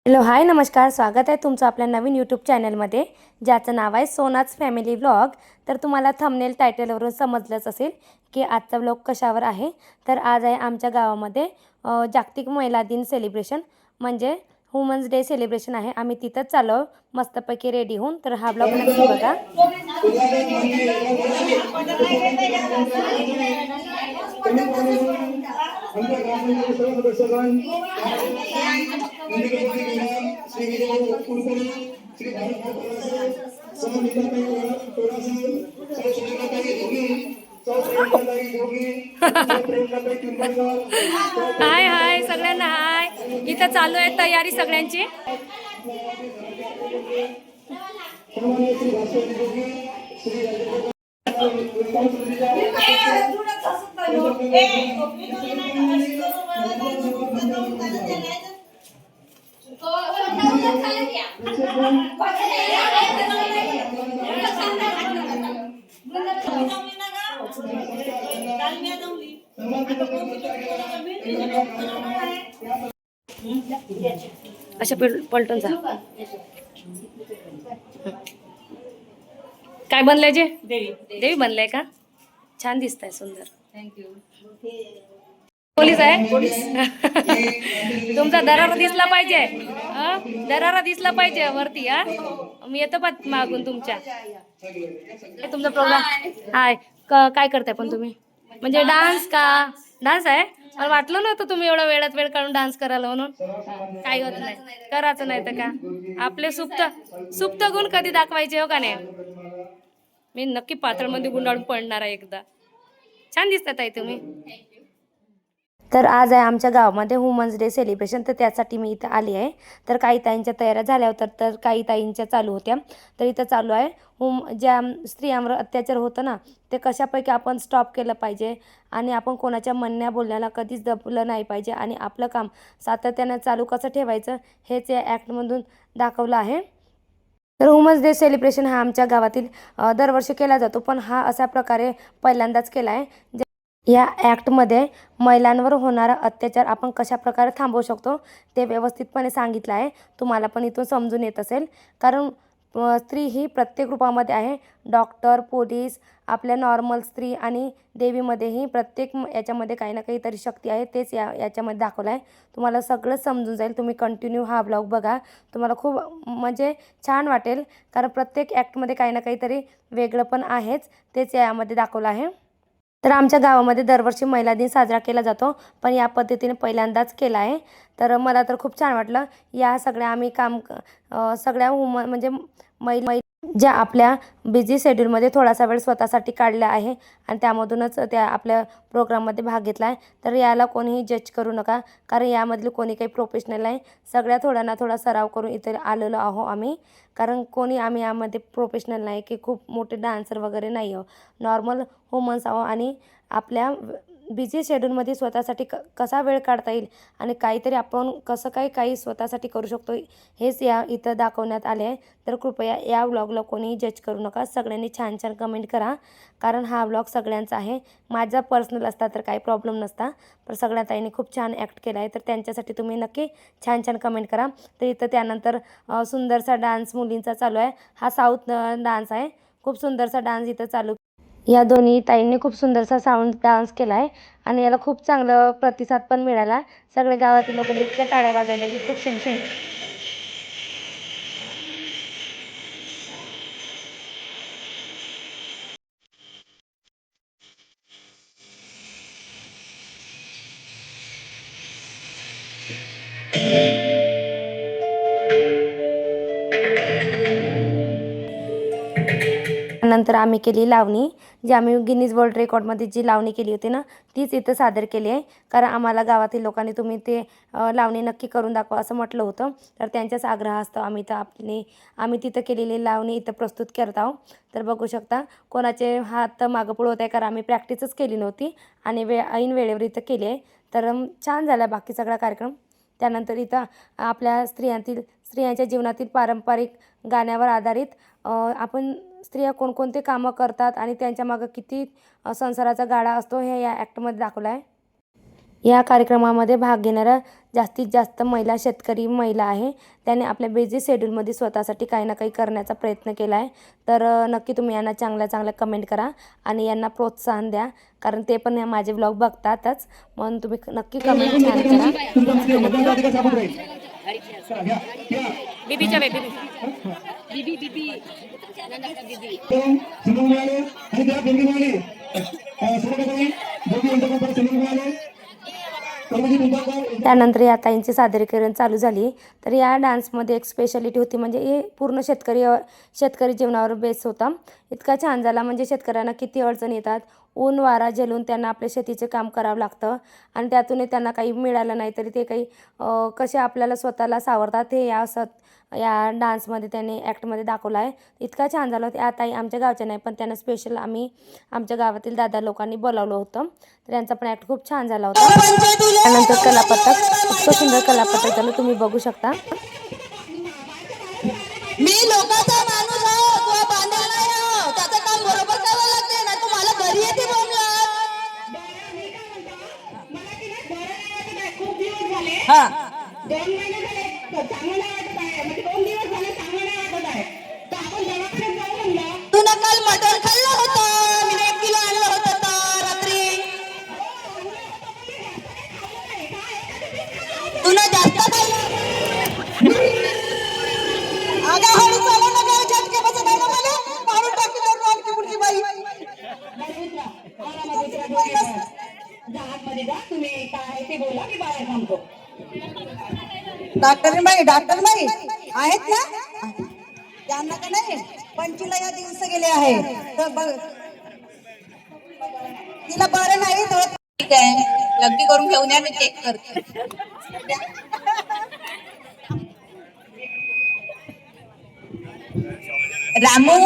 Hello hi नमस्कार, स्वागत आहे तुमचं आपल्या नवीन यूट्यूब चॅनलमध्ये ज्याचं नाव आहे सोनाज फॅमिली व्लॉग। तर तुम्हाला थंबनेल टायटलवरून समजलंच असेल की आजचा व्लॉग कशावर आहे। तर आज आहे आमच्या गावामध्ये जागतिक महिला दिन सेलिब्रेशन म्हणजे वुमन्स डे सेलिब्रेशन आहे। आम्ही तिथंच चाललो मस्तपैकी रेडी होऊन। तर हा व्लॉग नक्की बघा। हाय हाय सगळ्यांना हाय। इथं चालू आहे तयारी सगळ्यांची। अशा पलटून जा। काय बनलंय जे? देवी बनलंय का? छान दिसतंय, सुंदर। थँक्यू। पोलीस आहे तुमचा दरारा दिसला पाहिजे। दरारा दिसला पाहिजे वरती। मी येतो पण मागून तुमच्या। तुमचा प्रोग्राम हाय काय करताय पण तुम्ही? म्हणजे डान्स का? डान्स आहे? मला वाटलं नव्हतं तुम्ही एवढा वेळात वेळ काढून डान्स करायला म्हणून। काही होत नाही, करायचं नाही तर का? आपले सुप्त सुप्त गुण कधी दाखवायचे हो का नाही? मी नक्की पातळमध्ये गुंडाळून पडणार आहे एकदा। छान दिसतात आहे तुम्ही। तर आज आहे आमच्या गावामध्ये वुमन्स डे सेलिब्रेशन, तर त्यासाठी मी इथं आली आहे। तर काही ताईंच्या तयाऱ्या झाल्या होत्या, तर काही ताईंच्या चालू होत्या। तर इथं चालू आहे ज्या स्त्रियांवर अत्याचार होतं ना, ते कशापैकी आपण स्टॉप केलं पाहिजे आणि आपण कोणाच्या म्हणण्या बोलण्याला कधीच दबलं नाही पाहिजे आणि आपलं काम सातत्यानं चालू कसं ठेवायचं हेच या ॲक्टमधून दाखवलं आहे। तर वुमन्स डे सेलिब्रेशन हा आमच्या गावातील दरवर्षी केला जातो, पण हा अशा प्रकारे पहिल्यांदाच केला आहे। या ॲक्टमध्ये महिलांवर होणारा अत्याचार आपण कशाप्रकारे थांबवू शकतो ते व्यवस्थितपणे सांगितलं आहे। तुम्हाला पण इथून समजून येत असेल, कारण स्त्री ही प्रत्येक रूपामध्ये आहे। डॉक्टर, पोलीस, आपल्या नॉर्मल स्त्री आणि देवीमध्येही प्रत्येक याच्यामध्ये काही ना काहीतरी शक्ती आहे, तेच याच्यामध्ये दाखवलं आहे। तुम्हाला सगळं समजून जाईल, तुम्ही कंटिन्यू हा ब्लॉग बघा। तुम्हाला खूप म्हणजे छान वाटेल, कारण प्रत्येक ॲक्टमध्ये काही ना काहीतरी वेगळं पण आहेच, तेच यामध्ये दाखवलं आहे। तर आमच्या गावामध्ये दरवर्षी महिला दिन साजरा केला जातो, पण या पद्धतीने पहिल्यांदाच केला आहे। तर मला तर खूप छान वाटलं। या सगळ्या आम्ही सगळ्या म्हणजे महिला ज्या आपल्या बिझी शेड्यूलमध्ये थोडासा वेळ स्वतःसाठी काढला आहे आणि त्यामधूनच त्या आपल्या प्रोग्राममध्ये भाग घेतला आहे। तर याला कोणीही जज करू नका, कारण यामधले कोणी काही प्रोफेशनल नाही। सगळ्या थोडा ना थोडा सराव करून इथे आलेलो आहो आम्ही, कारण कोणी आम्ही यामध्ये प्रोफेशनल नाही की खूप मोठे डान्सर वगैरे नाही आहो, नॉर्मल वुमन्स आहो। आणि आपल्या बिझी शेड्यूलमध्ये स्वतःसाठी कसा वेळ काढता येईल आणि काहीतरी आपण कसं काही स्वतःसाठी करू शकतो हेच इथं दाखवण्यात आले आहे। तर कृपया या व्लॉगला कोणीही जज करू नका, सगळ्यांनी छान छान कमेंट करा, कारण हा व्लॉग सगळ्यांचा आहे। माझा पर्सनल असता तर काही प्रॉब्लेम नसता, पण सगळ्या ताईंनी खूप छान ॲक्ट केला आहे, तर त्यांच्यासाठी तुम्ही नक्की छान छान कमेंट करा। तर इथं त्यानंतर सुंदरसा डान्स मुलींचा चालू आहे, हा साऊथ डान्स आहे। खूप सुंदरसा डान्स इथं चालू, या दोन्ही ताईंनी खूप सुंदरसा साऊंड डान्स केला आहे आणि याला खूप चांगला प्रतिसाद पण मिळाला। सगळे गावातील लोक इतक्या टाळ्या वाजवल्या की खूप छान। नंतर आम्ही केली लावणी, जी आम्ही गिनीज वर्ल्ड रेकॉर्डमध्ये जी लावणी केली होती ना, तीच इथं सादर केली आहे। कारण आम्हाला गावातील लोकांनी तुम्ही ते लावणी नक्की करून दाखवा असं म्हटलं होतं, तर त्यांच्याच आग्रहास्तव आम्ही तिथं केलेली लावणी इथं प्रस्तुत करत आहोत। तर बघू शकता कोणाचे हात मागं पुढं होत आहे, कारण आम्ही प्रॅक्टिसच केली नव्हती आणि ऐन वेळेवर इथं केली आहे। तर छान झाला बाकी सगळा कार्यक्रम। त्यानंतर इथं आपल्या स्त्रियांच्या जीवनातील पारंपरिक गाण्यावर आधारित आपण स्त्रिया कोणकोणते कामं करतात आणि त्यांच्या मागं किती संसाराचा गाडा असतो हे या ॲक्टमध्ये दाखवलं आहे। या कार्यक्रमामध्ये भाग घेणाऱ्या जास्तीत जास्त महिला शेतकरी महिला आहे. त्याने आपल्या बिझी शेड्यूलमध्ये स्वतःसाठी काही ना काही करण्याचा प्रयत्न केला आहे. तर नक्की तुम्ही यांना चांगल्या चांगल्या कमेंट करा आणि यांना प्रोत्साहन द्या, कारण ते पण माझे व्लॉग बघतातच. म्हणून तुम्ही नक्की कमेंट छान करा. बीबीच्या बेबी बीबी बीबी त्यानंतर या ताईंची सादरीकरण चालू झाली. तर या डान्समध्ये एक स्पेशालिटी होती, म्हणजे हे पूर्ण शेतकरी जीवनावर बेस होता. इतका छान झाला, म्हणजे शेतकऱ्यांना किती अडचण येतात, ऊन वारा झेलून त्यांना आपल्या शेतीचे काम करावं लागतं आणि त्यातूनही त्यांना काही मिळालं नाही तरी ते काही कसे आपल्याला स्वतःला सावरतात हे या डान्समध्ये त्यांनी ॲक्टमध्ये दाखवलं आहे. इतका छान झाला होता. ताई आमच्या गावच्या नाही, पण त्यांना स्पेशल आम्ही आमच्या गावातील दादा लोकांनी बोलावलं होतं. तर यांचा पण ॲक्ट खूप छान झाला होता. त्यानंतर कलापथक, इतकं सुंदर कलापथक झालं, तुम्ही बघू शकता. मी लोकांचा माणूस आहे, तुला बांधायला नाही आहे, त्याचं काम बरोबर करावं लागते ना. तुम्हाला घरी येते बोलला खूप दिवस झाले, 2 महिने झाले चांगलं नाही वाटत आहे, म्हणजे 2 दिवस झाले चांगलं नाही वाटत आहे. तर आपण दवाखान्यात जाऊ म्हणलं. तुला काल मटण खाल्लं होतं, मी 1 किलो आणलं होतं तर रात्री. तुला जास्त खाल्लं आगा हळू चालू नका, झटके बसत आहे ना मला, मारून टाकी करून आणखी पुढची बाई. तुम्ही काय ते बोला, मी बाहेर थांबतो. डॉक्टर बाई आहेत ना, त्यांना का नाही पंचीला या दिवस गेले आहे, तर तिला बरं नाही तर ठीक आहे, लग्न करून घेऊन या, मी चेक करते. रामू,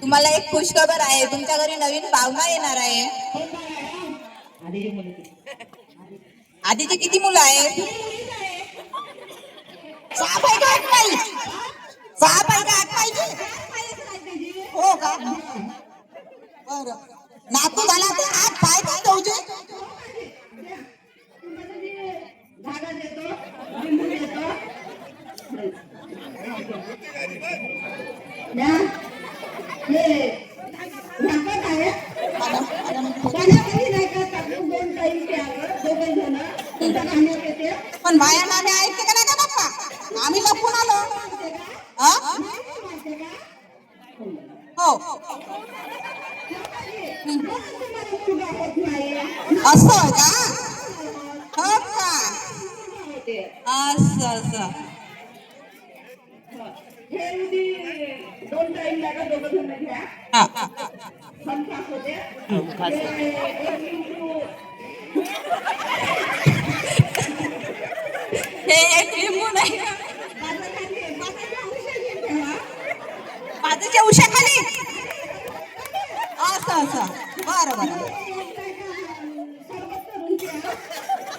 तुम्हाला एक खुशखबर आहे, तुमच्या घरी नवीन पाहुणा येणार आहे. आधीचे किती मुलं आहेत? 6 पाहिजे, 8 पाहिजे, 6 पाहिजे, 8 पाहिजे. हो का? बरं, नातू झाला तर 8 पाहिजे तुझे. धागा देतो, लिंबू देतो. पण बायांना आम्ही ऐकते का नाही का बाप्पा, आम्ही लपून आलो. हो असं का? हो का? असं असं 2 टाइम लागा, दोघं जण घ्या. हमखास होते. हे एक लिंबू नाही, माझ्या उशाखाली असं असं. बरं बरं,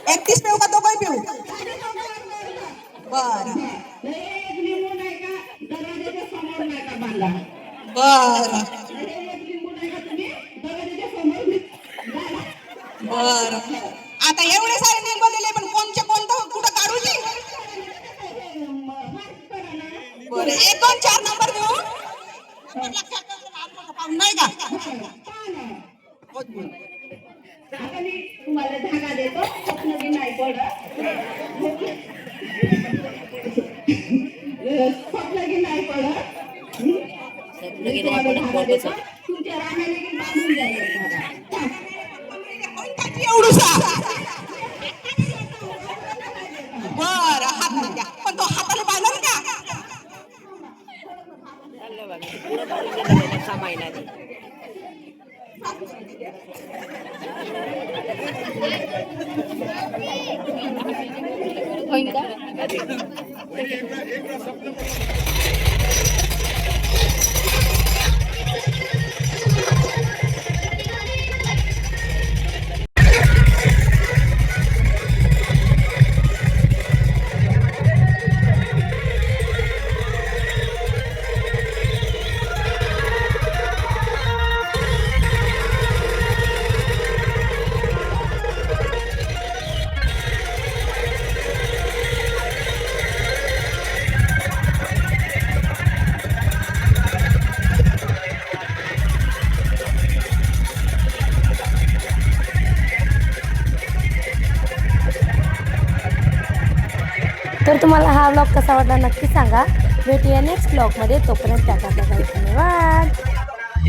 31 पिऊ का 2 पिऊ? बरं बरं बरं. आता एवढे सारे लिंबू दिले, पण कोणतं कुठं काढू दे. बरं, 1 2 4 नंबर देऊ नाही का? तुम्हाला धागा देतो, स्वप्न नाही पडत, स्वप्न नाही पडत. तुमच्या राहण्याला बांधून जाईल एवढूसा. बरं, हात द्या, पण तो हाताला बांधल का? होईल का? तुम्हाला हा व्लॉग कसा वाटला नक्की सांगा. भेटूया नेक्स्ट व्लॉगमध्ये. तोपर्यंत टाटा बाय बाय. धन्यवाद.